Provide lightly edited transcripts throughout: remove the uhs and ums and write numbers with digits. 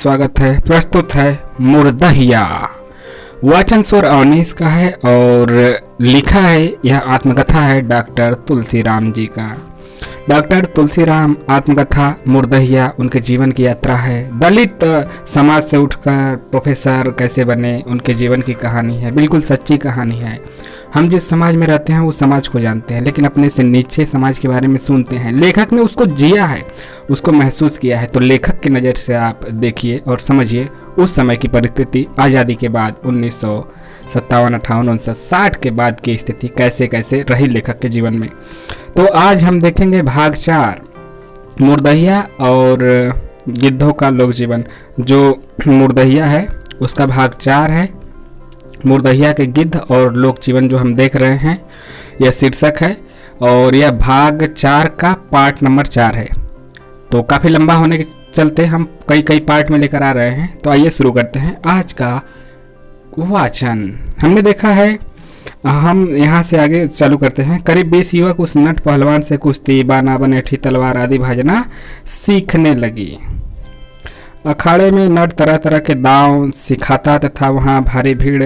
स्वागत है। प्रस्तुत है मुर्दहिया। वाचन स्वर अवनीश का है और लिखा है, यह आत्मकथा है डॉक्टर तुलसीराम जी का। डॉक्टर तुलसीराम आत्मकथा मुर्दहिया उनके जीवन की यात्रा है। दलित समाज से उठकर प्रोफेसर कैसे बने, उनके जीवन की कहानी है। बिल्कुल सच्ची कहानी है। हम जिस समाज में रहते हैं उस समाज को जानते हैं, लेकिन अपने से नीचे समाज के बारे में सुनते हैं। लेखक ने उसको जिया है, उसको महसूस किया है। तो लेखक की नज़र से आप देखिए और समझिए उस समय की परिस्थिति, आज़ादी के बाद 1957, 58, 59, 60 के बाद की स्थिति कैसे कैसे रही लेखक के जीवन में। तो आज हम देखेंगे भाग 4, मुर्दहिया और गिद्धों का लोक जीवन। जो मुर्दहिया है उसका भाग 4 है। मुर्दहिया के गिद्ध और लोक जीवन जो हम देख रहे हैं, यह शीर्षक है और यह भाग 4 का पार्ट नंबर 4 है। तो काफ़ी लंबा होने के चलते हम कई पार्ट में लेकर आ रहे हैं। तो आइए शुरू करते हैं आज का वाचन। हमने देखा है, हम यहाँ से आगे चालू करते हैं। करीब 20 युवक उस नट पहलवान से कुश्ती, बाना, बनेठी, तलवार आदि भाजना सीखने लगी। अखाड़े में नट तरह तरह के दांव सिखाता तथा वहाँ भारी भीड़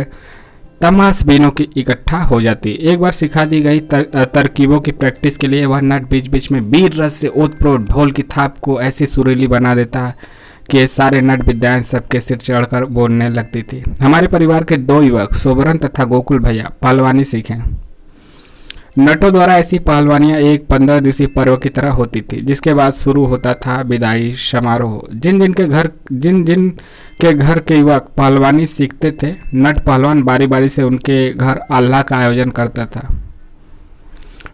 तमाशबीनों की इकट्ठा हो जाती। एक बार सिखा दी गई तरकीबों की प्रैक्टिस के लिए वह नट बीच बीच में वीर रस से ओतप्रोत ढोल की थाप को ऐसी सुरीली बना देता कि सारे नट विद्याएं सबके सिर चढ़कर बोलने लगती थी। हमारे परिवार के 2 युवक सोबरन तथा गोकुल भैया पहलवानी सीखे। नटों द्वारा ऐसी पहलवानियां एक 15 दिवसीय पर्व की तरह होती थी, जिसके बाद शुरू होता था विदाई समारोह। जिन जिन के घर के युवक पहलवानी सीखते थे, नट पहलवान बारी बारी से उनके घर अल्लाह का आयोजन करता था।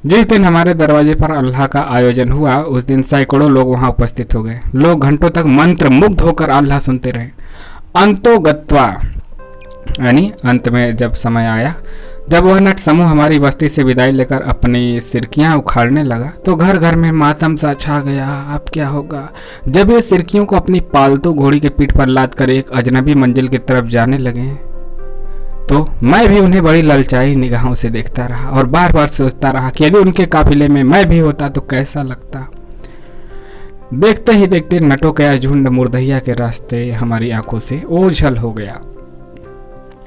जिस दिन हमारे दरवाजे पर अल्लाह का आयोजन हुआ, उस दिन सैकड़ों लोग वहां उपस्थित हो गए। लोग घंटों तक मंत्र मुग्ध होकर अल्लाह सुनते रहे। अंतोगत्वा यानी अंत में जब समय आया, जब वह नट समूह हमारी बस्ती से विदाई लेकर अपनी सिरकियां उखाड़ने लगा, तो घर घर में मातम सा छा गया। अब क्या होगा? जब ये सिरकियों को अपनी पालतू घोड़ी के पीठ पर लाद कर एक अजनबी मंजिल की तरफ जाने लगे, तो मैं भी उन्हें बड़ी ललचाई निगाहों से देखता रहा और बार बार सोचता रहा कि यदि उनके काफिले में मैं भी होता तो कैसा लगता। देखते ही देखते नटों का झुंड मुर्दहिया के रास्ते हमारी आंखों से ओझल हो गया।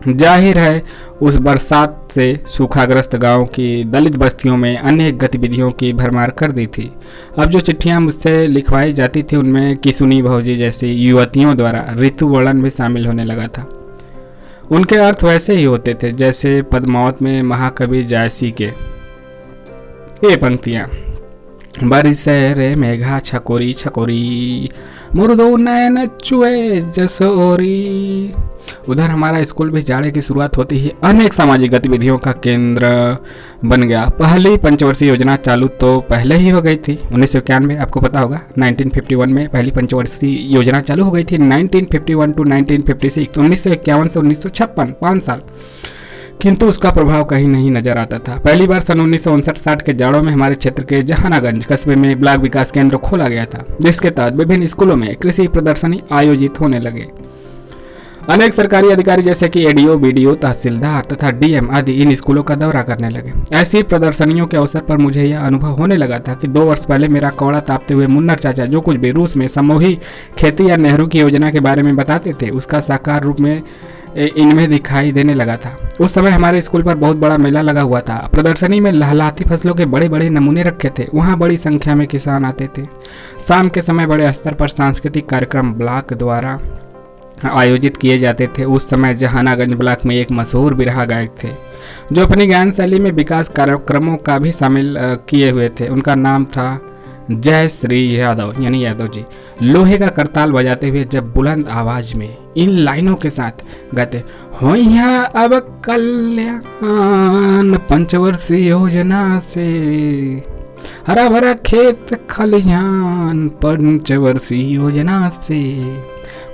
जाहिर है उस बरसात से सूखाग्रस्त गांव की दलित बस्तियों में अनेक गतिविधियों की भरमार कर दी थी। अब जो चिट्ठियां मुझसे लिखवाई जाती थी, उनमें किसुनी भौजी जैसी युवतियों द्वारा ऋतु वर्णन में शामिल होने लगा था। उनके अर्थ वैसे ही होते थे जैसे पद्मावत में महाकवि जायसी के ये पंक्तियां, बरिसे रे मेघा छकोरी छकोरी मुर्दो नैन चुए जसोरी। उधर हमारा स्कूल भी जाड़े की शुरुआत होती ही अनेक सामाजिक गतिविधियों का केंद्र बन गया। पहली पंचवर्षीय योजना चालू तो पहले ही हो गई थी 1991, आपको पता होगा 1951 में पहली पंचवर्षीय योजना चालू हो गई थी। 1951 टू 1956, 1951 से 1956, 5 साल, किंतु उसका प्रभाव कहीं नहीं नजर आता था। पहली बार सन 1959-60 के जाड़ों में हमारे क्षेत्र के जहानागंज कस्बे में ब्लॉक विकास केंद्र खोला गया था, जिसके तहत विभिन्न स्कूलों में कृषि प्रदर्शनी आयोजित होने लगे। अनेक सरकारी अधिकारी जैसे कि एडीओ, बीडीओ, तहसीलदार तथा डीएम आदि इन स्कूलों का दौरा करने लगे। ऐसी प्रदर्शनियों के अवसर पर मुझे यह अनुभव होने लगा था कि 2 वर्ष पहले मेरा कौड़ा तापते हुए मुन्नर चाचा जो कुछ भी रूस में समूही खेती या नेहरू की योजना के बारे में बताते थे, उसका साकार रूप में इनमें दिखाई देने लगा था। उस समय हमारे स्कूल पर बहुत बड़ा मेला लगा हुआ था। प्रदर्शनी में लहलहाती फसलों के बड़े बड़े नमूने रखे थे। वहाँ बड़ी संख्या में किसान आते थे। शाम के समय बड़े स्तर पर सांस्कृतिक कार्यक्रम ब्लॉक द्वारा आयोजित किए जाते थे। उस समय जहानागंज ब्लॉक में एक मशहूर बिरहा गायक थे जो अपनी गायन शैली में विकास कार्यक्रमों का भी शामिल किए हुए थे। उनका नाम था जय श्री यादव, यानी यादव जी। लोहे का करताल बजाते हुए जब बुलंद आवाज में इन लाइनों के साथ गाते, हो यहाँ अब कल्याण पंचवर्षीय योजना से, हरा भरा खेत खलिहान पंचवर्षीय योजना से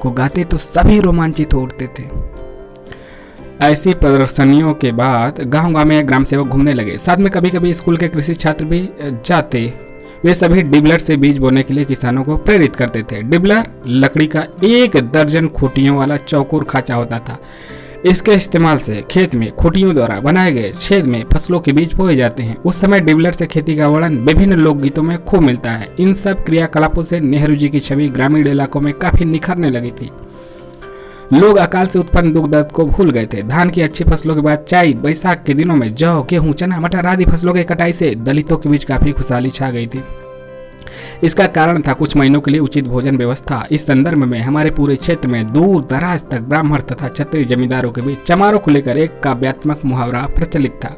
को गाते तो सभी रोमांचित हो उठते थे। ऐसी प्रदर्शनियों के बाद गांव गांव में ग्राम सेवक घूमने लगे। साथ में कभी कभी स्कूल के कृषि छात्र भी जाते। वे सभी डिबलर से बीज बोने के लिए किसानों को प्रेरित करते थे। डिबलर लकड़ी का 1 दर्जन खूंटियों वाला चौकोर खांचा होता था। इसके इस्तेमाल से खेत में खूंटियों द्वारा बनाए गए छेद में फसलों के बीज बोए जाते हैं। उस समय डिबलर से खेती का वर्णन विभिन्न लोकगीतों में खूब मिलता है। इन सब क्रियाकलापों से नेहरू जी की छवि ग्रामीण इलाकों में काफी निखरने लगी थी। लोग अकाल से उत्पन्न दुख दर्द को भूल गए थे। धान की अच्छी फसलों के बाद चैत बैसाख के दिनों में जौ, गेहूं, चना, मटर आदि फसलों की कटाई से दलितों के बीच काफी खुशहाली छा गई थी। इसका कारण था कुछ महीनों के लिए उचित भोजन व्यवस्था। इस संदर्भ में हमारे पूरे क्षेत्र में दूर दराज तक ब्राह्मण तथा क्षत्रिय जमींदारों के बीच चमारों को लेकर एक काव्यात्मक मुहावरा प्रचलित था।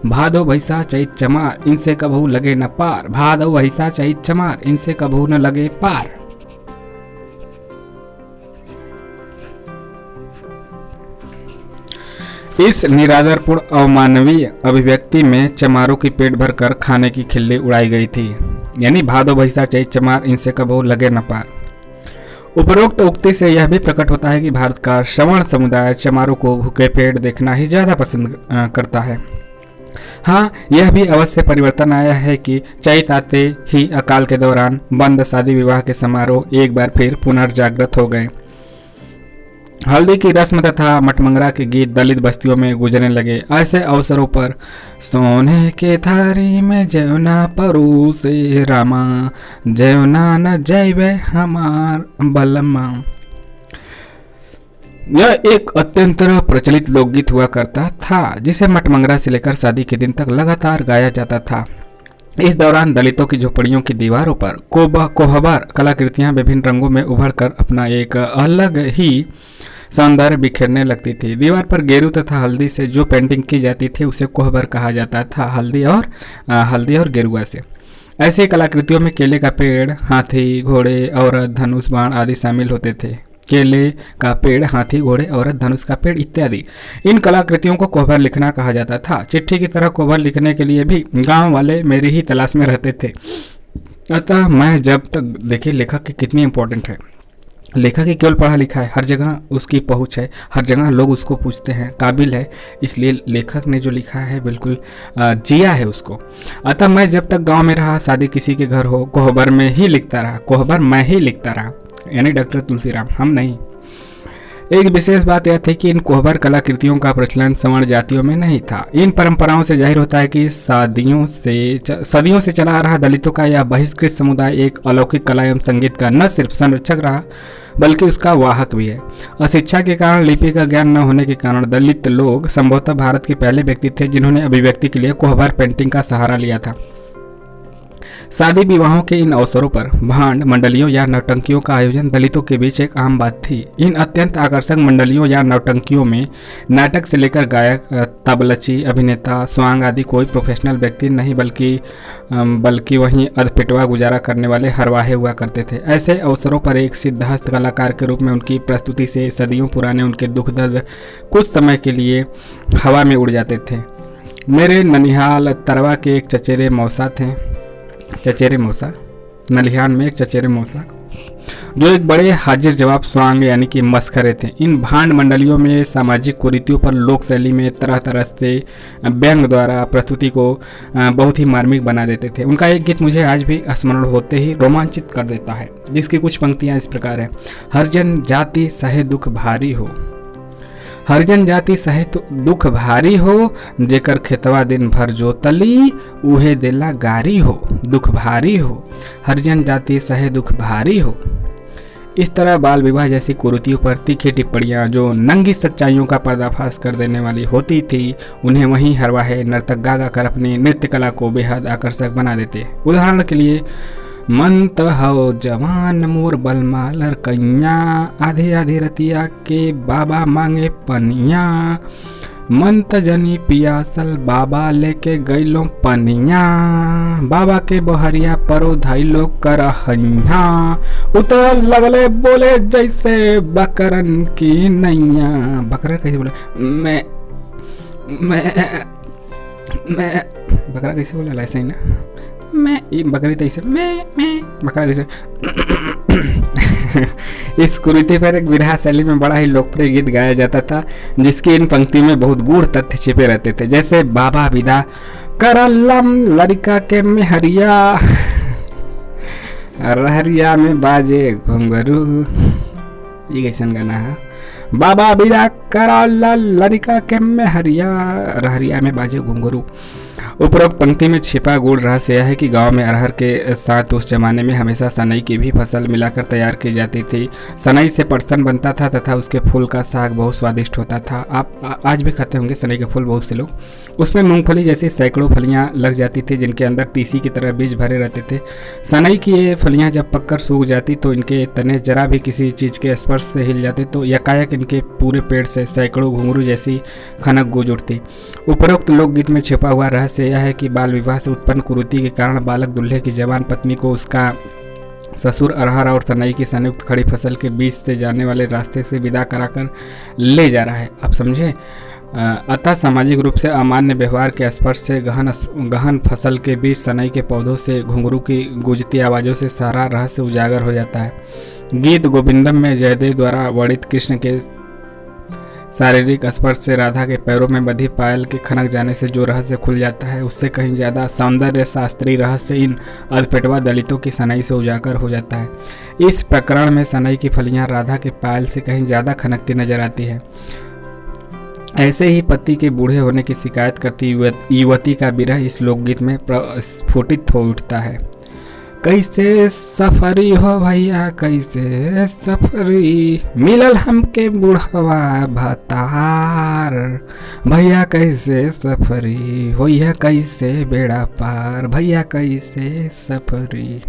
भादो भैसा चैत चमार, इनसे कबहू लगे न पार। भादो भैसा चैत चमार, इनसे कबहू न लगे पार। इस निरादरपूर्ण अवमानवीय अभिव्यक्ति में चमारों की पेट भरकर खाने की खिल्ली उड़ाई गई थी, यानी भादो भैसा चैत चमार, इनसे कबहू लगे न पार। उपरोक्त उक्ति से यह भी प्रकट होता है कि भारत का श्रवण समुदाय चमारों को भूखे पेट देखना ही ज्यादा पसंद करता है। हाँ, यह भी अवश्य परिवर्तन आया है कि चैत आते ही अकाल के दौरान बंद शादी विवाह के समारोह एक बार फिर पुनर्जागृत हो गए। हल्दी की रस्म तथा मटमंगरा के गीत दलित बस्तियों में गुजरने लगे। ऐसे अवसरों पर सोने के थारी में जयना परोसे रामा, जयना न जयवे हमार बलमा। यह एक अत्यंत प्रचलित लोकगीत हुआ करता था, जिसे मटमंगरा से लेकर शादी के दिन तक लगातार गाया जाता था। इस दौरान दलितों की झोपड़ियों की दीवारों पर कोहबर कलाकृतियां विभिन्न रंगों में उभर कर अपना एक अलग ही सौंदर्य बिखेरने लगती थी। दीवार पर गेरू तथा हल्दी से जो पेंटिंग की जाती थी उसे कोहबर कहा जाता था, हल्दी और गेरुआ से। ऐसी कलाकृतियों में केले का पेड़, हाथी, घोड़े, औरत, धनुष, बाण आदि शामिल होते थे। केले का पेड़, हाथी, घोड़े, औरत, धनुष का पेड़ इत्यादि इन कलाकृतियों को कोहबर लिखना कहा जाता था। चिट्ठी की तरह कोहबर लिखने के लिए भी गांव वाले मेरी ही तलाश में रहते थे। अतः मैं जब तक देखिए लेखक की कितनी इंपॉर्टेंट है। लेखक ही केवल पढ़ा लिखा है, हर जगह उसकी पहुंच है, हर जगह लोग उसको पूछते हैं, काबिल है, इसलिए लेखक ने जो लिखा है बिल्कुल जिया है उसको। अतः मैं जब तक गांव में रहा, शादी किसी के घर हो, कोहबर में ही लिखता रहा, कोहबर मैं ही लिखता रहा, यानी डॉक्टर तुलसीराम, हम नहीं। एक विशेष बात यह थी कि इन कोहबर कलाकृतियों का प्रचलन सवर्ण जातियों में नहीं था। इन परंपराओं से जाहिर होता है कि सदियों से चला आ रहा दलितों का यह बहिष्कृत समुदाय एक अलौकिक कला एवं संगीत का न सिर्फ संरक्षक रहा बल्कि उसका वाहक भी है। अशिक्षा के कारण, लिपि का ज्ञान न होने के कारण दलित लोग संभवतः भारत के पहले व्यक्ति थे जिन्होंने अभिव्यक्ति के लिए कोहबर पेंटिंग का सहारा लिया था। शादी विवाहों के इन अवसरों पर भांड मंडलियों या नौटंकियों का आयोजन दलितों के बीच एक आम बात थी। इन अत्यंत आकर्षक मंडलियों या नौटंकियों में नाटक से लेकर गायक, तबलची, अभिनेता, स्वांग आदि कोई प्रोफेशनल व्यक्ति नहीं बल्कि वहीं अधपिटवा गुजारा करने वाले हरवाहे हुआ करते थे। ऐसे अवसरों पर एक सिद्धहस्त कलाकार के रूप में उनकी प्रस्तुति से सदियों पुराने उनके दुख दर्द कुछ समय के लिए हवा में उड़ जाते थे। मेरे ननिहाल तरवा के एक चचेरे मौसा नलिहान में एक चचेरे मौसा जो एक बड़े हाजिर जवाब स्वांग यानी कि मस्खरे थे। इन भांड मंडलियों में सामाजिक कुरीतियों पर लोक शैली में तरह तरह से व्यंग द्वारा प्रस्तुति को बहुत ही मार्मिक बना देते थे। उनका एक गीत मुझे आज भी स्मरण होते ही रोमांचित कर देता है, जिसकी कुछ पंक्तियां इस प्रकार है। हरिजन जाति सहे दुख भारी हो, हरिजन जाति सहे तो दुख भारी हो, जेकर खेतवा दिन भर जोतली उहे देला गारी हो, दुख भारी हो, हरिजन जाति सहे दुख भारी हो। इस तरह बाल विवाह जैसी कुरीतियों पर तीखी टिप्पणियां जो नंगी सच्चाइयों का पर्दाफाश कर देने वाली होती थी, उन्हें वहीं हरवाहे नर्तक गा कर अपनी नृत्य कला को बेहद आकर्षक बना देते। उदाहरण के लिए, मन त हो जवान मोर बलमा लड़कैया, आधी आधी रतिया के बाबा मांगे पनिया, मन त जनी पियासल बाबा लेके गईलो पनिया, बाबा के बहरिया परो धैलो करहैया, उतर लगले बोले जैसे बकरन की नैया। बकरा कैसे बोले? मैं बकरा कैसे बोला? ऐसे ही ना, मैं बकरी तैसे मैं बकरा कैसे। इस कुरीति पर एक विरहा शैली में बड़ा ही लोकप्रिय गीत गाया जाता था, जिसकी इन पंक्तियों में बहुत गूढ़ तथ्य छिपे रहते थे। जैसे बाबा विदा करलम लड़का के मेहरिया, रहरिया में बाजे घुंघरू। ये कैसन गाना है? बाबा विदा करा ललिका के में हरिया रहरिया में बाजे घुंघरू। उपरोक्त पंक्ति में छिपा गूढ़ रहस्य यह है कि गांव में अरहर के साथ उस जमाने में हमेशा सनई की भी फसल मिलाकर तैयार की जाती थी। सनई से पटसन बनता था तथा उसके फूल का साग बहुत स्वादिष्ट होता था। आप आज भी खाते होंगे सनई के फूल बहुत से लोग। उसमें मूंगफली जैसी सैकड़ों फलियां लग जाती थी जिनके अंदर तीसी की तरह बीज भरे रहते थे। सनई की ये फलियां जब पककर सूख जाती तो इनके तने जरा भी किसी चीज़ के स्पर्श से हिल जाते तो यकायक इनके पूरे पेड़ से सैकड़ों घुंघरू जैसी खनक गूंज उठती। उपरोक्त लोकगीत में छिपा हुआ रहस्य यह है कि बाल विवाह से उत्पन्न कुरीति के कारण बालक दूल्हे की जवान पत्नी को उसका ससुर अरहर और सनई की संयुक्त खड़ी फसल के बीच से जाने वाले रास्ते से विदा कराकर ले जा रहा है। आप समझे। अतः सामाजिक रूप से अमान्य व्यवहार के स्पर्श से गहन फसल के बीच सनई के पौधों से घुंघरू की गूंजती आवाज़ों से सारा रहस्य उजागर हो जाता है। गीत गोविंदम में जयदेव द्वारा वर्णित कृष्ण के शारीरिक स्पर्श से राधा के पैरों में बधी पायल के खनक जाने से जो रहस्य खुल जाता है उससे कहीं ज़्यादा सौंदर्य शास्त्रीय रहस्य इन अधपेटवा दलितों की सनई से उजागर हो जाता है। इस प्रकरण में सनई की फलियां राधा के पायल से कहीं ज़्यादा खनकती नजर आती है। ऐसे ही पति के बूढ़े होने की शिकायत करती युवती का विरह इस लोकगीत में स्फुटित हो उठता है। कैसे सफरी हो भैया कैसे सफरी, मिलल हमके बुढ़वा भतार, भैया कैसे सफरी होइया कैसे बेड़ा पार, भैया कैसे सफरी।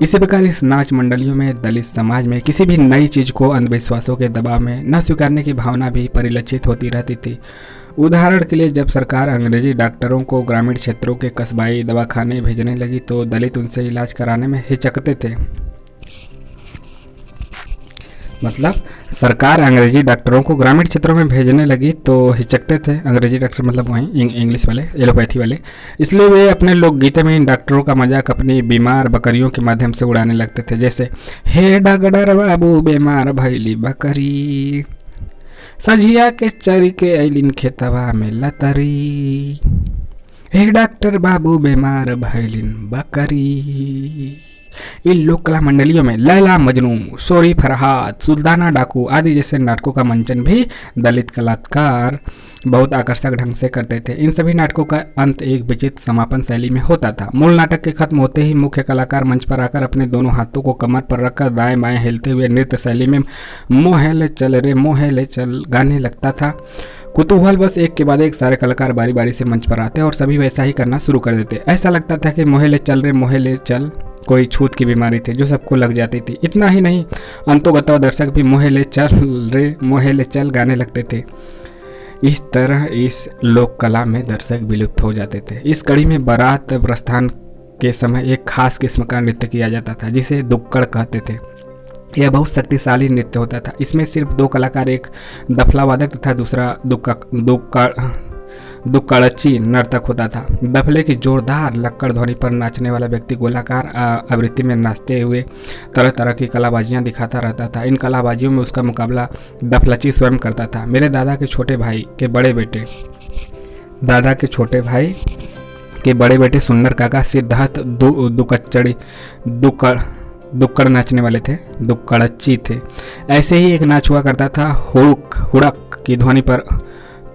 इसी प्रकार इस नाच मंडलियों में दलित समाज में किसी भी नई चीज को अंधविश्वासों के दबाव में न स्वीकारने की भावना भी परिलक्षित होती रहती थी। उदाहरण के लिए जब सरकार अंग्रेजी डॉक्टरों को ग्रामीण क्षेत्रों के कस्बाई दवाखाने भेजने लगी तो दलित उनसे इलाज कराने में हिचकते थे। मतलब सरकार अंग्रेजी डॉक्टरों को ग्रामीण क्षेत्रों में भेजने लगी तो हिचकते थे। अंग्रेजी डॉक्टर मतलब वहीं इंग्लिश वाले, एलोपैथी वाले। इसलिए वे अपने लोकगीत में इन डॉक्टरों का मजाक अपनी बीमार बकरियों के माध्यम से उड़ाने लगते थे। जैसे हे डॉक्टर बाबू बीमार भैली बकरी, सझिया के चरी के ऐलिन खेतवा में लतरी, हे डॉक्टर बाबू बीमार भैलिन बकरी। इन लोक कला मंडलियों में लैला मजनू, सोरी फरहाद, सुल्ताना डाकू आदि जैसे नाटकों का मंचन भी दलित कलाकार बहुत आकर्षक ढंग से करते थे। इन सभी नाटकों का अंत एक विचित्र समापन शैली में होता था। मूल नाटक के खत्म होते ही मुख्य कलाकार मंच पर आकर अपने दोनों हाथों को कमर पर रखकर दाएं बाएं हिलते हुए नृत्य शैली में मोहेले चल रे मोहेले चल गाने लगता था। कुतूहल बस एक के बाद एक सारे कलाकार बारी बारी से मंच पर आते और सभी वैसा ही करना शुरू कर देते। ऐसा लगता था कि मोहेले चल रे मोहेले चल कोई छूत की बीमारी थी जो सबको लग जाती थी। इतना ही नहीं, अंतोगत्वा दर्शक भी मोहेले चल रे मोहेले चल गाने लगते थे। इस तरह इस लोक कला में दर्शक विलुप्त हो जाते थे। इस कड़ी में बारात प्रस्थान के समय एक खास किस्म का नृत्य किया जाता था जिसे दुक्कड़ कहते थे। यह बहुत शक्तिशाली नृत्य होता था। इसमें सिर्फ दो कलाकार, एक दफला वादक तथा दूसरा दुक्कड़ची नर्तक होता था। दफले की जोरदार लक्कड़ ध्वनि पर नाचने वाला व्यक्ति गोलाकार आवृत्ति में नाचते हुए तरह तरह की कलाबाजियां दिखाता रहता था। इन कलाबाजियों में उसका मुकाबला दफलची स्वयं करता था। मेरे दादा के छोटे भाई के बड़े बेटे सुन्नर काका सिद्धार्थ दुक्कड़ नाचने वाले थे, दुक्कड़ची थे। ऐसे ही एक नाच हुआ करता था हुड़क की ध्वनि पर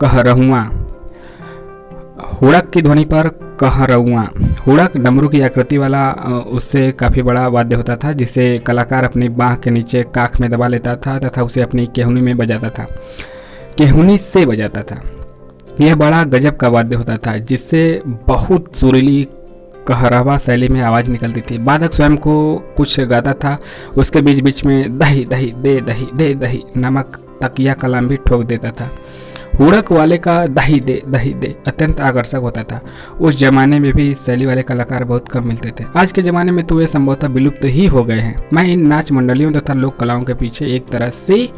कहरउआ। हुड़क डमरू की आकृति वाला उससे काफ़ी बड़ा वाद्य होता था जिसे कलाकार अपनी बाँह के नीचे काख में दबा लेता था तथा उसे अपनी केहुनी में बजाता था, केहुनी से बजाता था। यह बड़ा गजब का वाद्य होता था जिससे बहुत सुरीली कहरवा शैली में आवाज़ निकलती थी। वादक स्वयं को कुछ गाता था, उसके बीच बीच में दही दही दे दही नामक तकिया कलाम भी ठोक देता था। हुड़क वाले का दही दे अत्यंत आकर्षक होता था। उस जमाने में भी इस शैली वाले कलाकार बहुत कम मिलते थे। आज के ज़माने में तो वे संभवतः विलुप्त ही हो गए हैं। मैं इन नाच मंडलियों तथा लोक कलाओं के पीछे एक तरह से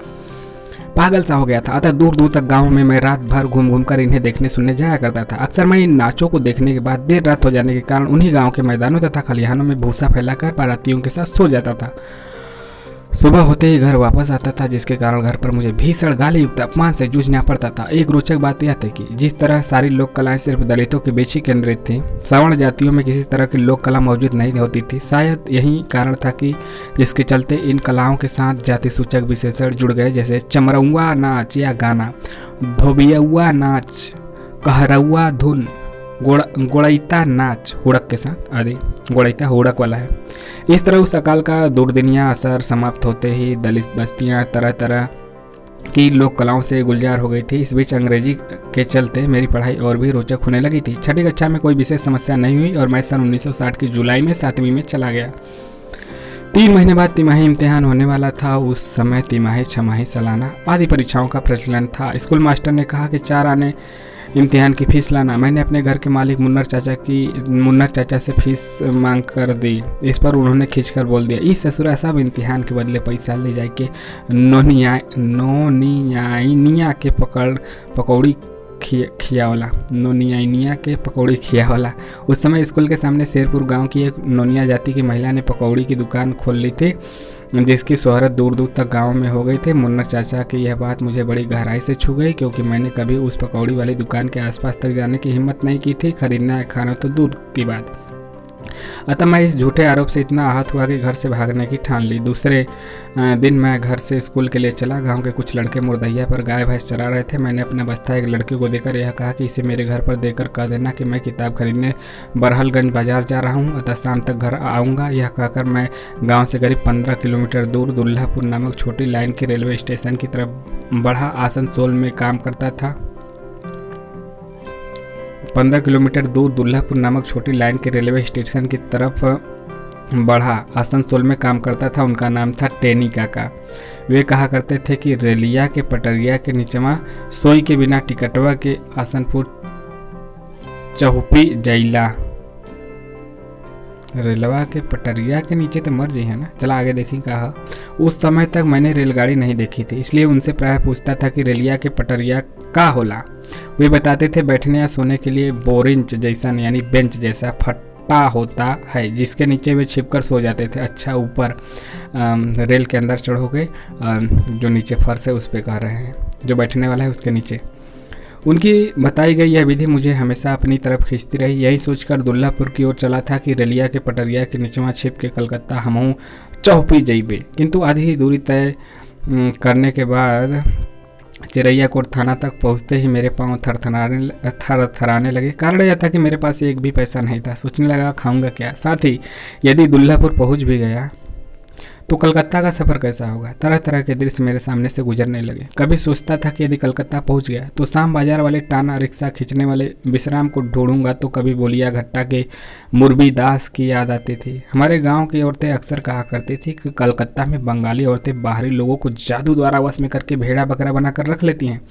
पागल सा हो गया था। अतः दूर दूर तक गाँव में मैं रात भर घूम कर इन्हें देखने सुनने जाया करता था। अक्सर मैं इन नाचों को देखने के बाद देर रात हो जाने के कारण उन्हीं गाँव के मैदानों तथा खलिहानों में भूसा फैलाकर बारातियों के साथ सो जाता था। सुबह होते ही घर वापस आता था, जिसके कारण घर पर मुझे भीषण गाली युक्त अपमान से जूझना पड़ता था। एक रोचक बात यह थी कि जिस तरह सारी लोक कलाएं सिर्फ दलितों के बीच ही केंद्रित थी, सवर्ण जातियों में किसी तरह की लोक कला मौजूद नहीं होती थी। शायद यही कारण था कि जिसके चलते इन कलाओं के साथ जाति सूचक विशेषण जुड़ गए, जैसे चमरौआ नाच या गाना, धोबियौआ नाच, कहरौआ धुन, गोड़ैता नाच हुड़क के साथ आदि। गोड़ैता हुड़क वाला है। इस तरह उस अकाल का दुर्दिनिया असर समाप्त होते ही दलित बस्तियां तरह तरह की लोक कलाओं से गुलजार हो गई थी। इस बीच अंग्रेजी के चलते मेरी पढ़ाई और भी रोचक होने लगी थी। छठी कक्षा में कोई विशेष समस्या नहीं हुई और मैं सन 1960 की जुलाई में 7वीं में चला गया। 3 महीने बाद तिमाही इम्तिहान होने वाला था। उस समय तिमाही, छमाही, सालाना आदि परीक्षाओं का प्रचलन था। स्कूल मास्टर ने कहा कि 4 आने इम्तिहान की फीस लाना। मैंने अपने घर के मालिक मुन्नर चाचा से फीस मांग कर दी। इस पर उन्होंने खींचकर बोल दिया, इस ससुरा सब इम्तिहान के बदले पैसा ले जाए के नोनियाइनिया के पकौड़ी खियावला। नोनियाइनिया के पकौड़ी खियावला। उस समय स्कूल के सामने शेरपुर गांव की एक नोनिया जाति की महिला ने पकौड़ी की दुकान खोल ली थी, जिसकी शोहरत दूर दूर तक गांव में हो गई थी। मुन्नर चाचा की यह बात मुझे बड़ी गहराई से छू गई, क्योंकि मैंने कभी उस पकौड़ी वाली दुकान के आसपास तक जाने की हिम्मत नहीं की थी। खरीदना खाना तो दूर की बात। अतः मैं इस झूठे आरोप से इतना आहत हुआ कि घर से भागने की ठान ली। दूसरे दिन मैं घर से स्कूल के लिए चला। गांव के कुछ लड़के मुर्दैया पर गाय भैंस चरा रहे थे। मैंने अपना बस्ता एक लड़के को देकर यह कहा कि इसे मेरे घर पर देकर कह देना कि मैं किताब खरीदने बरहलगंज बाजार जा रहा हूँ, अतः शाम तक घर आऊँगा। यह कहकर मैं गाँव से करीब 15 किलोमीटर दूर दुल्लापुर नामक छोटी लाइन के रेलवे स्टेशन की तरफ बढ़ा। आसनसोल में काम करता था। 15 किलोमीटर दूर दुल्लापुर नामक छोटी लाइन के रेलवे स्टेशन की तरफ बढ़ा। आसनसोल में काम करता था। उनका नाम था टेनी काका। वे कहा करते थे कि रेलिया के पटरिया के नीचवा सोई के बिना टिकटवा के आसनपुर चहुपी जैला। रेलवा के पटरिया के नीचे तो मर जी है ना। चला आगे देखी। कहा उस समय तक मैंने रेलगाड़ी नहीं देखी थी, इसलिए उनसे प्राय पूछता था कि रेलिया के पटरिया का होला। वे बताते थे बैठने या सोने के लिए बोरिंच जैसा यानी बेंच जैसा फट्टा होता है, जिसके नीचे वे छिपकर सो जाते थे। अच्छा, ऊपर रेल के अंदर चढ़ोगे, जो नीचे फर्श है उस पर कह रहे हैं, जो बैठने वाला है उसके नीचे। उनकी बताई गई यह विधि मुझे हमेशा अपनी तरफ खींचती रही। यही सोचकर दुल्लापुर की ओर चला था कि रेलिया के पटरिया के नीचवा छिप के कलकत्ता हमहूँ चौपी जइबे। किंतु आधी ही दूरी तय करने के बाद चिरैया कोट थाना तक पहुंचते ही मेरे पांव थरथराने लगे। कारण यह था कि मेरे पास एक भी पैसा नहीं था। सोचने लगा खाऊंगा क्या। साथ ही यदि दुल्लापुर पहुंच भी गया तो कलकत्ता का सफ़र कैसा होगा। तरह तरह के दृश्य मेरे सामने से गुजरने लगे। कभी सोचता था कि यदि कलकत्ता पहुंच गया तो शाम बाजार वाले टाना रिक्शा खींचने वाले विश्राम को ढूंढूंगा, तो कभी बोलिया घट्टा के मुरबी दास की याद आती थी। हमारे गांव की औरतें अक्सर कहा करती थी कि कलकत्ता में बंगाली औरतें बाहरी लोगों को जादू द्वारा वश में करके भेड़ा बकरा बनाकर रख लेती हैं।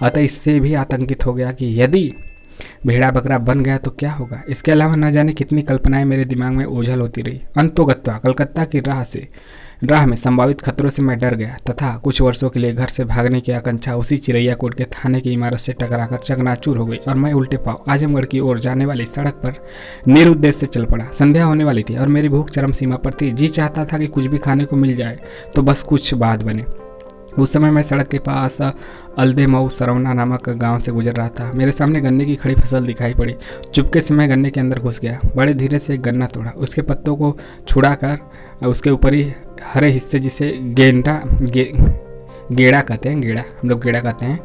अतः इससे भी आतंकित हो गया कि यदि भेड़ा बकरा बन गया तो क्या होगा। इसके अलावा न जाने कितनी कल्पनाएं मेरे दिमाग में ओझल होती रही। अंतोगत्वा कलकत्ता की राह में संभावित खतरों से मैं डर गया तथा कुछ वर्षों के लिए घर से भागने की आकांक्षा उसी चिरैया कोट के थाने की इमारत से टकराकर चकनाचूर हो गई और मैं उल्टे पांव आजमगढ़ की ओर जाने वाली सड़क पर निरुद्देश्य से चल पड़ा। संध्या होने वाली थी और मेरी भूख चरम सीमा पर थी। जी चाहता था कि कुछ भी खाने को मिल जाए तो बस कुछ बात बने। उस समय मैं सड़क के पास अलदेमऊ सरवना नामक गांव से गुजर रहा था। मेरे सामने गन्ने की खड़ी फसल दिखाई पड़ी। चुपके से मैं गन्ने के अंदर घुस गया। बड़े धीरे से एक गन्ना तोड़ा, उसके पत्तों को छुड़ाकर उसके ऊपर ही हरे हिस्से जिसे गेड़ा कहते हैं, गेड़ा हम लोग गेड़ा कहते हैं,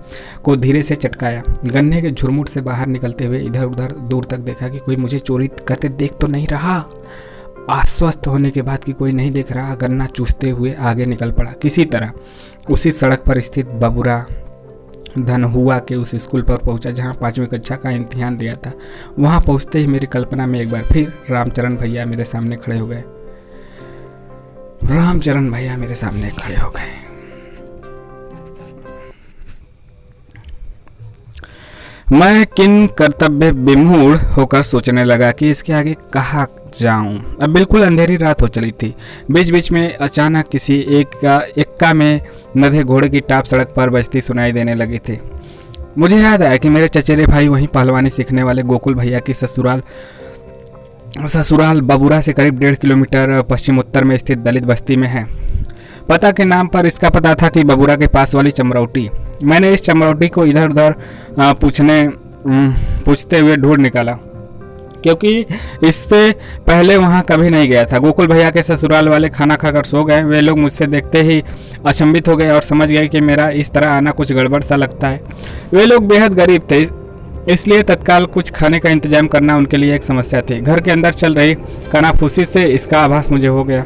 को धीरे से चटकाया। गन्ने के झुरमुट से बाहर निकलते हुए इधर उधर दूर तक देखा कि कोई मुझे चोरी करते देख तो नहीं रहा। आश्वस्त होने के बाद कि कोई नहीं देख रहा, गन्ना चूसते हुए आगे निकल पड़ा। किसी तरह उसी सड़क पर स्थित बबुरा धनहुआ के उस स्कूल पर पहुंचा जहां 5वीं कक्षा का इम्तिहान दिया था। वहां पहुंचते ही मेरी कल्पना में एक बार फिर रामचरण भैया मेरे सामने खड़े हो गए। मैं किन कर्तव्य विमूढ़ होकर सोचने लगा कि इसके आगे कहाँ जाऊं। अब बिल्कुल अंधेरी रात हो चली थी। बीच बीच में अचानक किसी एक्का में नधे घोड़े की टाप सड़क पर बजती सुनाई देने लगी थी। मुझे याद आया कि मेरे चचेरे भाई वहीं पहलवानी सीखने वाले गोकुल भैया की ससुराल बबुरा से करीब 1.5 किलोमीटर पश्चिम उत्तर में स्थित दलित बस्ती में है। पता के नाम पर इसका पता था कि बबूरा के पास वाली चमरौटी। मैंने इस चमरौटी को इधर उधर पूछते हुए ढूंढ निकाला, क्योंकि इससे पहले वहाँ कभी नहीं गया था। गोकुल भैया के ससुराल वाले खाना खाकर सो गए। वे लोग मुझसे देखते ही अचंभित हो गए और समझ गए कि मेरा इस तरह आना कुछ गड़बड़ सा लगता है। वे लोग बेहद गरीब थे, इसलिए तत्काल कुछ खाने का इंतजाम करना उनके लिए एक समस्या थी। घर के अंदर चल रही कानाफूसी से इसका आभास मुझे हो गया।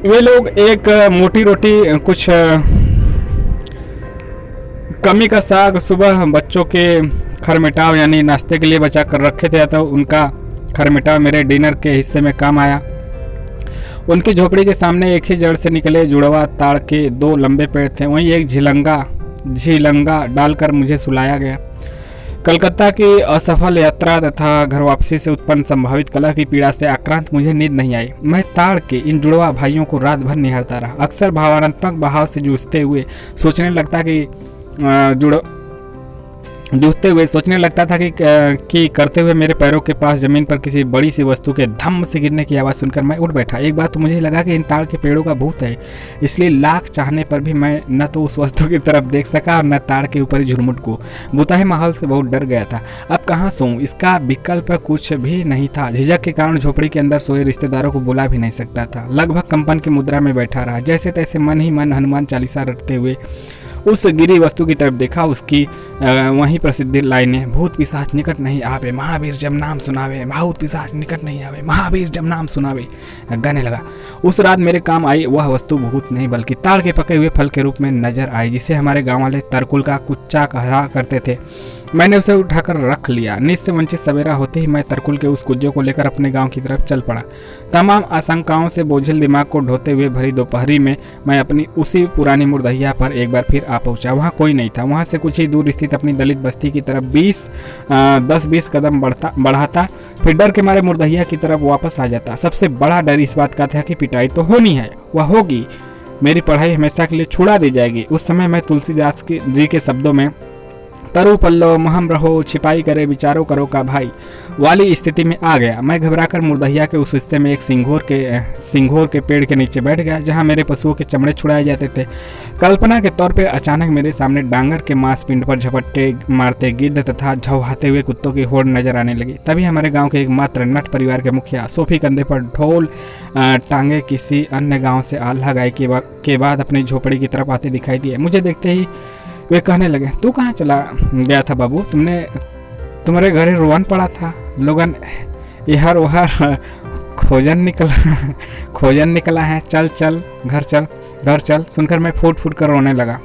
वे लोग एक मोटी रोटी, कुछ कमी का साग सुबह बच्चों के खरमिटाव यानी नाश्ते के लिए बचा कर रखे थे, तो उनका खरमिटाव मेरे डिनर के हिस्से में काम आया। उनकी झोपड़ी के सामने एक ही जड़ से निकले जुड़वा ताड़ के 2 लंबे पेड़ थे। वहीं एक झिलंगा डालकर मुझे सुलाया गया। कलकत्ता की असफल यात्रा तथा घर वापसी से उत्पन्न संभावित कलह की पीड़ा से आक्रांत मुझे नींद नहीं आई। मैं ताड़ के इन जुड़वा भाइयों को रात भर निहारता रहा। अक्सर भावनात्मक बहाव से जूझते हुए सोचने लगता था कि करते हुए मेरे पैरों के पास जमीन पर किसी बड़ी सी वस्तु के धम्म से गिरने की आवाज़ सुनकर मैं उठ बैठा। एक बार तो मुझे लगा कि इन ताड़ के पेड़ों का भूत है, इसलिए लाख चाहने पर भी मैं न तो उस वस्तु की तरफ देख सका और न ताड़ के ऊपर झुरमुट को। बुताही माहौल से बहुत डर गया था। अब कहाँ सोऊं, इसका विकल्प कुछ भी नहीं था। झिझक के कारण झोपड़ी के अंदर सोए रिश्तेदारों को बुला भी नहीं सकता था। लगभग कंपन की मुद्रा में बैठा रहा। जैसे तैसे मन ही मन हनुमान चालीसा रटते हुए उस गिरी वस्तु की तरफ देखा। उसकी वहीं प्रसिद्ध लाइनें, भूत पिशाच निकट नहीं आवे, महावीर जब नाम सुनावे, भूत पिशाच निकट नहीं आवे, महावीर जब नाम सुनावे, गाने लगा। उस रात मेरे काम आई वह वस्तु भूत नहीं बल्कि ताड़ के पके हुए फल के रूप में नजर आई, जिसे हमारे गांव वाले तरकुल का कुच्चा कहा करते थे। मैंने उसे उठाकर रख लिया। निश्चय वंचित सवेरा होते ही मैं तरकुल के उस कुज्जे को लेकर अपने गांव की तरफ चल पड़ा। तमाम आशंकाओं से बोझिल दिमाग को ढोते हुए भरी दोपहरी में मैं अपनी उसी पुरानी मुर्दहिया पर एक बार फिर आ पहुंचा। वहाँ कोई नहीं था। वहाँ से कुछ ही दूर स्थित अपनी दलित बस्ती की तरफ 10-20 कदम बढ़ाता, फिर डर के मारे मुर्दहिया की तरफ वापस आ जाता। सबसे बड़ा डर इस बात का था कि पिटाई तो होनी है, वह होगी, मेरी पढ़ाई हमेशा के लिए छुड़ा दी जाएगी। उस समय मैं तुलसीदास जी के शब्दों में तरु पल्लो महम रहो, छिपाई करे विचारों करो का भाई वाली स्थिति में आ गया। मैं घबराकर मुर्दहिया के उस हिस्से में एक सिंघोर के पेड़ के नीचे बैठ गया, जहां मेरे पशुओं के चमड़े छुड़ाए जाते थे। कल्पना के तौर पर अचानक मेरे सामने डांगर के मांस पिंड पर झपट्टे मारते गिद्ध तथा झौहाते हुए कुत्तों की होड़ नजर आने लगी। तभी हमारे गाँव के एकमात्र नट परिवार के मुखिया सोफी कंधे पर ढोल टांगे किसी अन्य गाँव से आल्हा गाय के बाद अपनी झोपड़ी की तरफ आते दिखाई दिए। मुझे देखते ही वे कहने लगे, तू कहाँ चला गया था बाबू? तुम्हारे घर ही रोवन पड़ा था, लोगन इहर उहर खोजन निकला है, चल घर चल। सुनकर मैं फूट कर रोने लगा।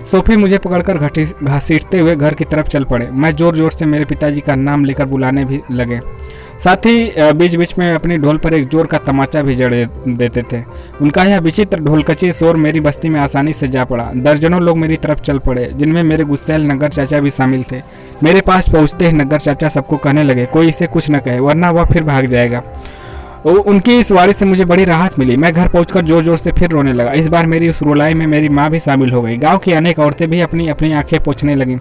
सोफी मुझे पकड़कर घसीटते हुए घर की तरफ चल पड़े। मैं जोर जोर से मेरे पिताजी का नाम लेकर बुलाने भी लगे। साथ ही बीच बीच में अपनी ढोल पर एक जोर का तमाचा भी जड़ देते थे। उनका यह विचित्र ढोलकची शोर मेरी बस्ती में आसानी से जा पड़ा। दर्जनों लोग मेरी तरफ चल पड़े, जिनमें मेरे गुस्सैल नग्गर चाचा भी शामिल थे। मेरे पास पहुंचते ही नग्गर चाचा सबको कहने लगे, कोई इसे कुछ न कहे वरना वह फिर भाग जाएगा। उनकी इस वारी से मुझे बड़ी राहत मिली। मैं घर पहुंचकर जोर जोर से फिर रोने लगा। इस बार मेरी उस रुलाई में मेरी माँ भी शामिल हो गई। गांव की अनेक औरतें भी अपनी अपनी आंखें पोंछने लगीं।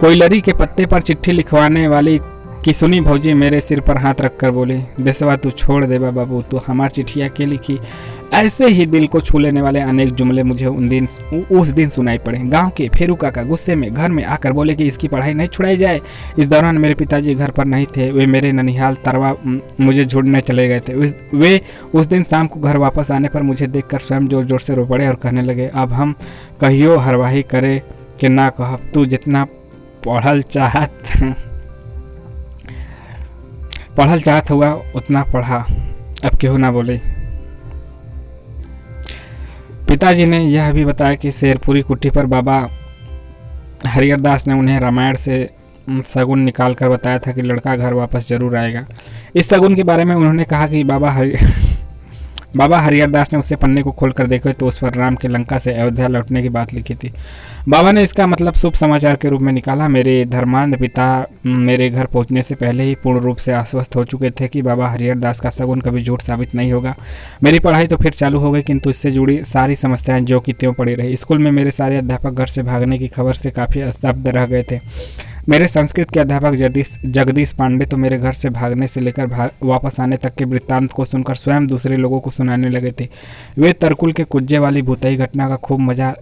कोयलरी के पत्ते पर चिट्ठी लिखवाने वाली की सुनी भौजी मेरे सिर पर हाथ रखकर बोली, देसवा तू छोड़ दे बाबू, तू हमारी चिट्ठिया के लिखी। ऐसे ही दिल को छू लेने वाले अनेक जुमले मुझे उस दिन सुनाई पड़े। गांव के फेरू काका गुस्से में घर में आकर बोले कि इसकी पढ़ाई नहीं छुड़ाई जाए। इस दौरान मेरे पिताजी घर पर नहीं थे, वे मेरे ननिहाल तरवा मुझे छोड़ने चले गए थे। वे उस दिन शाम को घर वापस आने पर मुझे देखकर स्वयं जोर जोर से रो पड़े और कहने लगे, अब हम कहियो हरवाही करे कि ना कहब, तू जितना पढ़ल चाहत हुआ उतना पढ़ा, अब क्यों ना बोले। पिताजी ने यह भी बताया कि शेरपुरी कुट्टी पर बाबा हरिहर दास ने उन्हें रामायण से शगुन निकाल कर बताया था कि लड़का घर वापस जरूर आएगा। इस शगुन के बारे में उन्होंने कहा कि बाबा हरिहर दास ने उससे पन्ने को खोलकर देखा तो उस पर राम के लंका से अयोध्या लौटने की बात लिखी थी। बाबा ने इसका मतलब शुभ समाचार के रूप में निकाला। मेरे धर्मांध पिता मेरे घर पहुंचने से पहले ही पूर्ण रूप से आश्वस्त हो चुके थे कि बाबा हरिहर दास का शगुन कभी झूठ साबित नहीं होगा। मेरी पढ़ाई तो फिर चालू हो गई, किंतु इससे जुड़ी सारी समस्याएं जो कि त्यों पड़ी रही। स्कूल में मेरे सारे अध्यापक घर से भागने की खबर से काफ़ी स्तब्ध रह गए थे। मेरे संस्कृत के अध्यापक जगदीश पांडे तो मेरे घर से भागने से लेकर वापस आने तक के वृत्तांत को सुनकर स्वयं दूसरे लोगों को सुनाने लगे थे। वे तरकुल के कुज्जे वाली भूतई घटना का खूब मजा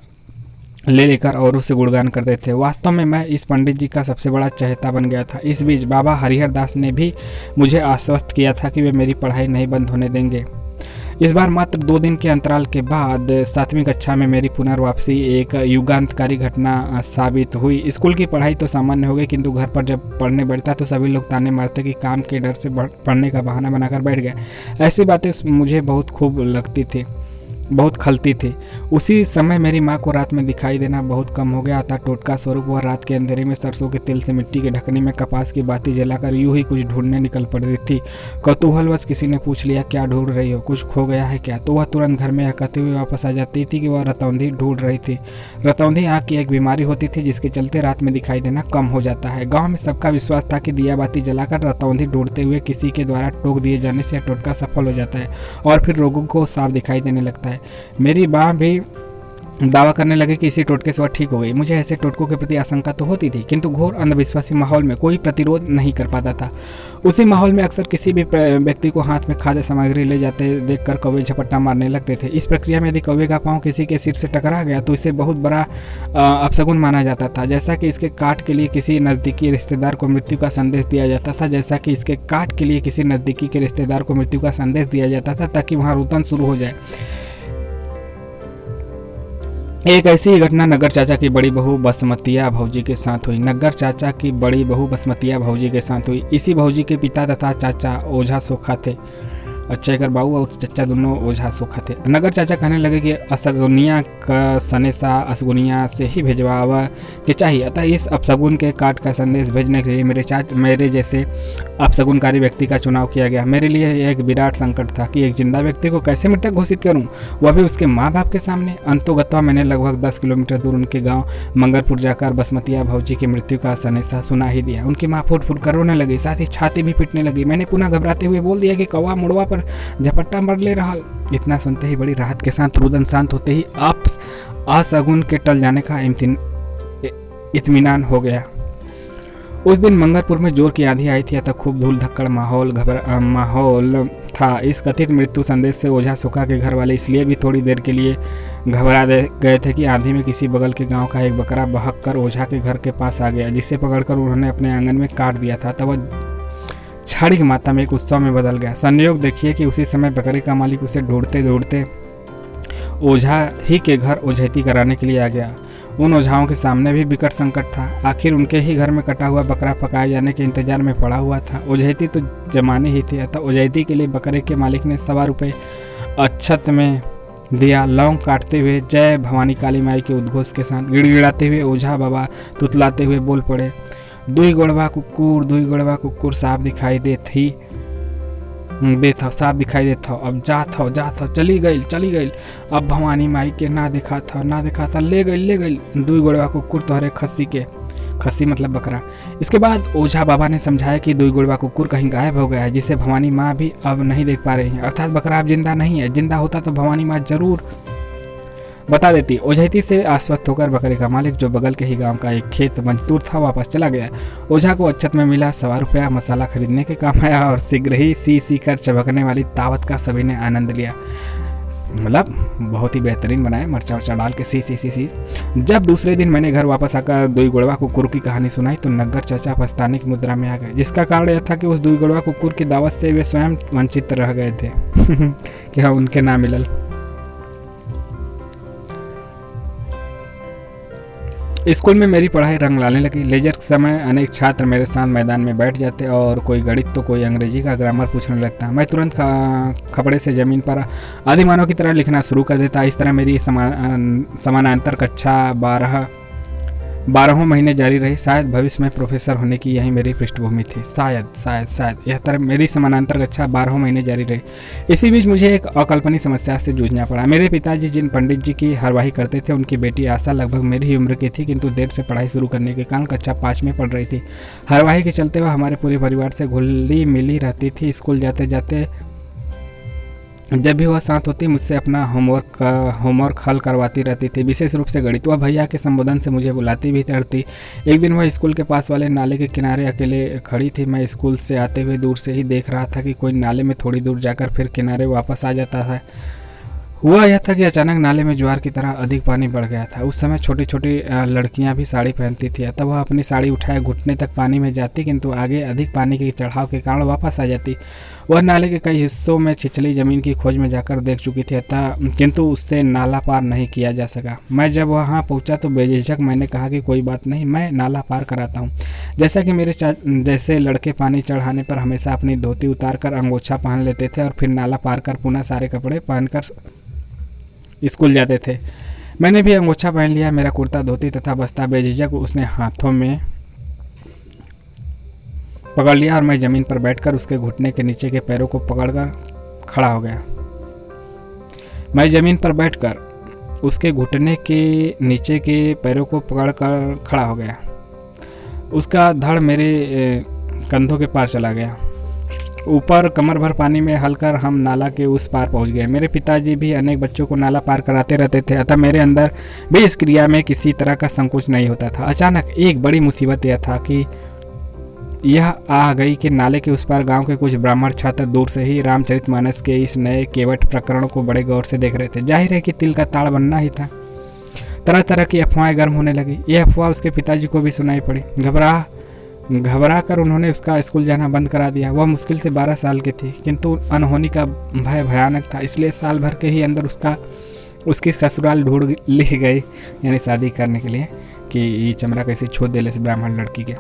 ले लेकर और उसे गुणगान करते थे। वास्तव में मैं इस पंडित जी का सबसे बड़ा चहेता बन गया था। इस बीच बाबा हरिहर दास ने भी मुझे आश्वस्त किया था कि वे मेरी पढ़ाई नहीं बंद होने देंगे। इस बार मात्र 2 दिन के अंतराल के बाद 7वीं कक्षा में मेरी पुनर्वापसी एक युगांतकारी घटना साबित हुई। स्कूल की पढ़ाई तो सामान्य हो गई, किंतु घर पर जब पढ़ने बैठता तो सभी लोग ताने मारते कि काम के डर से पढ़ने का बहाना बनाकर बैठ गया। ऐसी बातें मुझे बहुत खूब लगती थी, बहुत खलती थी। उसी समय मेरी माँ को रात में दिखाई देना बहुत कम हो गया था। टोटका स्वरूप वह रात के अंधेरे में सरसों के तेल से मिट्टी के ढकनी में कपास की बाती जलाकर यूं ही कुछ ढूंढने निकल पड़ी थी। कौतूहलवश किसी ने पूछ लिया, क्या ढूंढ रही हो, कुछ खो गया है क्या? तो वह तुरंत घर में यह कहते हुए वापस आ जाती थी कि वह रतौंधी ढूंढ रही थी। रतौंधी आँख की एक बीमारी होती थी जिसके चलते रात में दिखाई देना कम हो जाता है। गाँव में सबका विश्वास था कि दिया बाती जलाकर रतौंधी ढूंढते हुए किसी के द्वारा टोक दिए जाने से यह टोटका सफल हो जाता है और फिर रोगों को साफ दिखाई देने लगता है। मेरी माँ भी दावा करने लगे कि इसी टोटके से वह ठीक हो गई। मुझे ऐसे टोटकों के प्रति आशंका तो होती थी, किंतु घोर अंधविश्वासी माहौल में कोई प्रतिरोध नहीं कर पाता था। उसी माहौल में अक्सर किसी भी व्यक्ति को हाथ में खाद्य सामग्री ले जाते देखकर कौवे झपट्टा मारने लगते थे। इस प्रक्रिया में यदि कौवे का पाँव किसी के सिर से टकरा गया तो इसे बहुत बड़ा अपशगुन माना जाता था। जैसा कि इसके काट के लिए किसी नज़दीकी रिश्तेदार को मृत्यु का संदेश दिया जाता था ताकि वहाँ रुदन शुरू हो जाए। एक ऐसी ही घटना नगर चाचा की बड़ी बहू बसमतिया भौजी के साथ हुई। इसी भौजी के पिता तथा चाचा ओझा सोखा थे। अच्चेकर बाबू और चचा दोनों ओझा सोखा थे। नगर चाचा कहने लगे कि असगुनिया का सनेसा असगुनिया से ही भेजवा के चाहिए, अतः इस अपशगुन के काट का संदेश भेजने के लिए मेरे जैसे अपशगुनकारी व्यक्ति का चुनाव किया गया। मेरे लिए यह एक विराट संकट था कि एक जिंदा व्यक्ति को कैसे मृतक घोषित करूं, वह भी उसके माँ बाप के सामने। अंतोगत्वा मैंने लगभग 10 किलोमीटर दूर उनके गाँव मंगलपुर जाकर बसमतिया भौजी की मृत्यु का सनेसा सुना ही दिया। उनकी माँ फुट फुट कर रोने लगी, साथ ही छाती भी पीटने लगी। मैंने पुनः घबराते हुए बोल दिया कि कौवा मुड़वा पर झपट्टा मर ले रहा। इतना सुनते ही बड़ी राहत के साथ रुदन शांत होते ही असगुन के टल जाने का इत्मीनान हो गया। उस दिन मंगलपुर में जोर की आंधी आई थी, अतः खूब धूल धक्कड़ माहौल था। इस कथित मृत्यु संदेश से ओझा सुखा के घर वाले इसलिए भी थोड़ी देर के लिए घबरा गए थे कि आंधी में किसी बगल के गांव का एक बकरा बहक कर ओझा के घर के पास आ गया, जिसे पकड़कर उन्होंने अपने आंगन में काट दिया था। तब वह क्षणिक मात्रा में एक उत्सव में बदल गया। संयोग देखिए कि उसी समय बकरे का मालिक उसे ढूंढते ढूंढते ओझा ही के घर ओझैती कराने के लिए आ गया। उन ओझाओं के सामने भी विकट संकट था। आखिर उनके ही घर में कटा हुआ बकरा पकाए जाने के इंतजार में पड़ा हुआ था। ओझैती तो जमाने ही थी, अतः ओझैती के लिए बकरे के मालिक ने 1.25 रुपये अक्षत में दिया। लौंग काटते हुए जय भवानी काली माई के उद्घोष के साथ गिड़गिड़ाते हुए ओझा बाबा तुतलाते हुए बोल पड़े, दुई गोड़वा कुकुर साफ दिखाई देता अब जा था चली गई अब भवानी माई के ना देखा था ले गई दुई गोड़वा कुकुर तोहरे खस्सी मतलब बकरा। इसके बाद ओझा बाबा ने समझाया कि दुई गोड़वा कुकुर कहीं गायब हो गया है, जिसे भवानी माँ भी अब नहीं देख पा रही है, अर्थात बकरा अब जिंदा नहीं है। जिंदा होता तो भवानी माँ जरूर बता देती। ओझैती से आश्वस्त होकर बकरे का मालिक, जो बगल के ही गांव का एक खेत मजदूर था, वापस चला गया। ओझा को अक्षत में मिला 1.25 रुपया मसाला खरीदने के काम आया और शीघ्र ही सी कर चबकने वाली दावत का सभी ने आनंद लिया। मतलब बहुत ही बेहतरीन बनाया, मरचा वर्चा डाल के सी। जब दूसरे दिन मैंने घर वापस आकर दुई गोड़वा कुकुर की कहानी सुनाई तो नग्गर चाचा पछताने की मुद्रा में आ गए, जिसका कारण यह था कि उस दुई गोड़वा कुकुर की दावत से वे स्वयं वंचित रह गए थे कि हाँ उनके ना मिलल। स्कूल में मेरी पढ़ाई रंग लाने लगी। लेजर के समय अनेक छात्र मेरे साथ मैदान में बैठ जाते और कोई गणित तो कोई अंग्रेजी का ग्रामर पूछने लगता। मैं तुरंत खपड़े से ज़मीन पर आदिमानव की तरह लिखना शुरू कर देता। इस तरह मेरी समानांतर कक्षा 12 महीने जारी रही। शायद भविष्य में प्रोफेसर होने की यही मेरी पृष्ठभूमि थी। शायद यह तरह मेरी समानांतर कक्षा 12 महीने जारी रही। इसी बीच मुझे एक अकल्पनीय समस्या से जूझना पड़ा। मेरे पिताजी जिन पंडित जी की हरवाही करते थे, उनकी बेटी आशा लगभग मेरी ही उम्र की थी, किंतु देर से पढ़ाई शुरू करने के कारण कक्षा 5 में पढ़ रही थी। हरवाही के चलते वह हमारे पूरे परिवार से घुली मिली रहती थी। स्कूल जाते जाते जब भी वह शांत होती मुझसे अपना होमवर्क हल करवाती रहती थी, विशेष रूप से गणित। वह भैया के संबोधन से मुझे बुलाती भी रहती। एक दिन वह स्कूल के पास वाले नाले के किनारे अकेले खड़ी थी। मैं स्कूल से आते हुए दूर से ही देख रहा था कि कोई नाले में थोड़ी दूर जाकर फिर किनारे वापस आ जाता है। हुआ यह था कि अचानक नाले में ज्वार की तरह अधिक पानी बढ़ गया था। उस समय छोटी छोटी लड़कियां भी साड़ी पहनती थी, अतः वह अपनी साड़ी उठाए घुटने तक पानी में जाती, किंतु आगे अधिक पानी के चढ़ाव के कारण वापस आ जाती। वह नाले के कई हिस्सों में छिछली जमीन की खोज में जाकर देख चुकी थी, अतः किंतु उससे नाला पार नहीं किया जा सका। मैं जब वहाँ पहुँचा तो बेझिझक मैंने कहा कि कोई बात नहीं, मैं नाला पार कराता हूँ। जैसा कि मेरे जैसे लड़के पानी चढ़ाने पर हमेशा अपनी धोती उतार कर अंगोछा पहन लेते थे और फिर नाला पार कर पुनः सारे कपड़े पहनकर स्कूल जाते थे, मैंने भी अंगोछा पहन लिया। मेरा कुर्ता धोती तथा बस्ता बेझिझक उसने हाथों में पकड़ लिया और मैं जमीन पर बैठकर उसके घुटने के नीचे के पैरों को पकड़कर खड़ा हो गया। मैं जमीन पर बैठकर उसके घुटने के नीचे के पैरों को पकड़कर खड़ा हो गया। उसका धड़ मेरे कंधों के पार चला गया। ऊपर कमर भर पानी में हलकर हम नाला के उस पार पहुंच गए। मेरे पिताजी भी अनेक बच्चों को नाला पार कराते रहते थे, अतः मेरे अंदर भी इस क्रिया में किसी तरह का संकोच नहीं होता था। अचानक एक बड़ी मुसीबत यह था कि यह आ गई कि नाले के उस पार गांव के कुछ ब्राह्मण छात्र दूर से ही रामचरितमानस के इस नए केवट प्रकरण को बड़े गौर से देख रहे थे। जाहिर है कि तिल का ताड़ बनना ही था। तरह तरह की अफवाहें गर्म होने लगी। यह अफवाह उसके पिताजी को भी सुनाई पड़ी। घबरा कर उन्होंने उसका स्कूल जाना बंद करा दिया। वह मुश्किल से 12 साल की थी, किंतु अनहोनी का भय भयानक था, इसलिए साल भर के ही अंदर उसकी ससुराल ढूंढ ली गई, यानी शादी करने के लिए, कि ये चमड़ा कैसे छोड़ दे से ब्राह्मण लड़की के।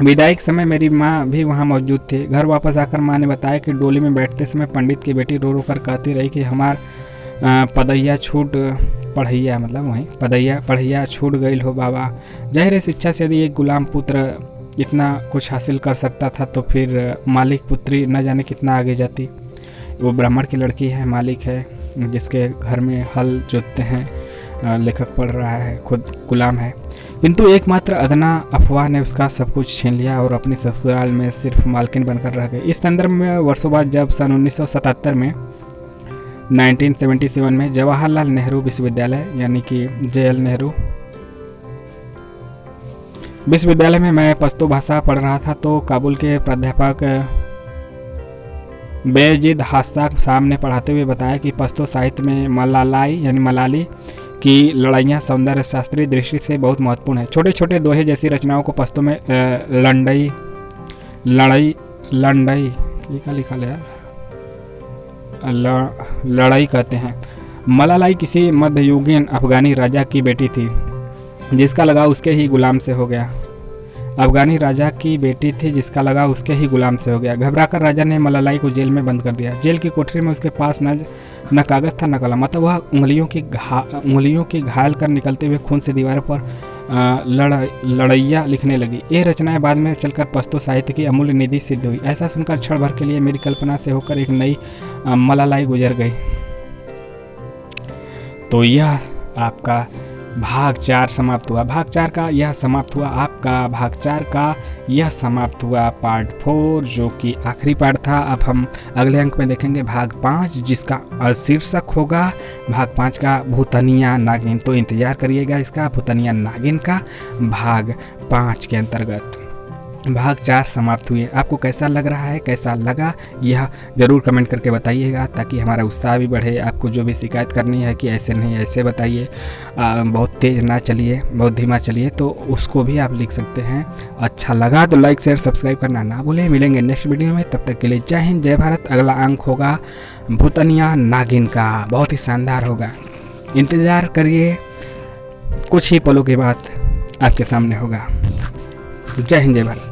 विदाई के समय मेरी माँ भी वहाँ मौजूद थी। घर वापस आकर माँ ने बताया कि डोली में बैठते समय पंडित की बेटी रो रो कर कहती रही कि हमार पढ़ैया छूट गई हो बाबा। जाहिर है शिक्षा से यदि एक गुलाम पुत्र इतना कुछ हासिल कर सकता था तो फिर मालिक पुत्री न जाने कितना आगे जाती। वो ब्राह्मण की लड़की है, मालिक है, जिसके घर में हल जोतते हैं, लेखक पढ़ रहा है, खुद गुलाम है, किंतु एकमात्र अदना अफवाह ने उसका सब कुछ छीन लिया और अपनी ससुराल में सिर्फ मालकिन बनकर रह गई। इस संदर्भ में वर्षों बाद जब सन 1977 में 1977 में जवाहरलाल नेहरू विश्वविद्यालय यानी कि JL नेहरू विश्वविद्यालय में मैं पश्तो भाषा पढ़ रहा था तो काबुल के प्राध्यापक बेयजीद हासाक साहब ने पढ़ाते हुए बताया कि पश्तो साहित्य में मलाली की लड़ाइयाँ सौंदर्य शास्त्रीय दृष्टि से बहुत महत्वपूर्ण है। छोटे छोटे दोहे जैसी रचनाओं को पश्तो में लड़ाई कहते हैं। मलालाई किसी मध्ययुगीन अफगानी राजा की बेटी थी जिसका लगाव उसके ही गुलाम से हो गया। घबराकर राजा ने मलालाई को जेल में बंद कर दिया। जेल की कोठरी में उसके पास न कागज था न कलम, मतलब वह उंगलियों की घायल कर निकलते हुए खून से दीवारों पर लड़ैया लिखने लगी। ये रचनाएं बाद में चलकर पश्तो साहित्य की अमूल्य निधि सिद्ध हुई। ऐसा सुनकर क्षण भर के लिए मेरी कल्पना से होकर एक नई मलालाई गुजर गई। तो यह आपका भाग 4 समाप्त हुआ। भाग 4 का यह समाप्त हुआ। आपका भाग 4 का यह समाप्त हुआ पार्ट 4, जो कि आखिरी पार्ट था। अब हम अगले अंक में देखेंगे भाग 5, जिसका शीर्षक होगा भाग 5 का भूतनिया नागिन। तो इंतजार करिएगा इसका, भूतनिया नागिन का भाग 5 के अंतर्गत भाग 4 समाप्त हुए। आपको कैसा लग रहा है, कैसा लगा, यह ज़रूर कमेंट करके बताइएगा ताकि हमारा उत्साह भी बढ़े। आपको जो भी शिकायत करनी है कि ऐसे नहीं ऐसे बताइए, बहुत तेज़ ना चलिए, बहुत धीमा चलिए, तो उसको भी आप लिख सकते हैं। अच्छा लगा तो लाइक शेयर सब्सक्राइब करना ना भूलें। मिलेंगे नेक्स्ट वीडियो में, तब तक के लिए जय हिंद जय भारत। अगला अंक होगा भूतनिया नागिन का, बहुत ही शानदार होगा। इंतज़ार करिए, कुछ ही पलों के बाद आपके सामने होगा। जय हिंद जय भारत।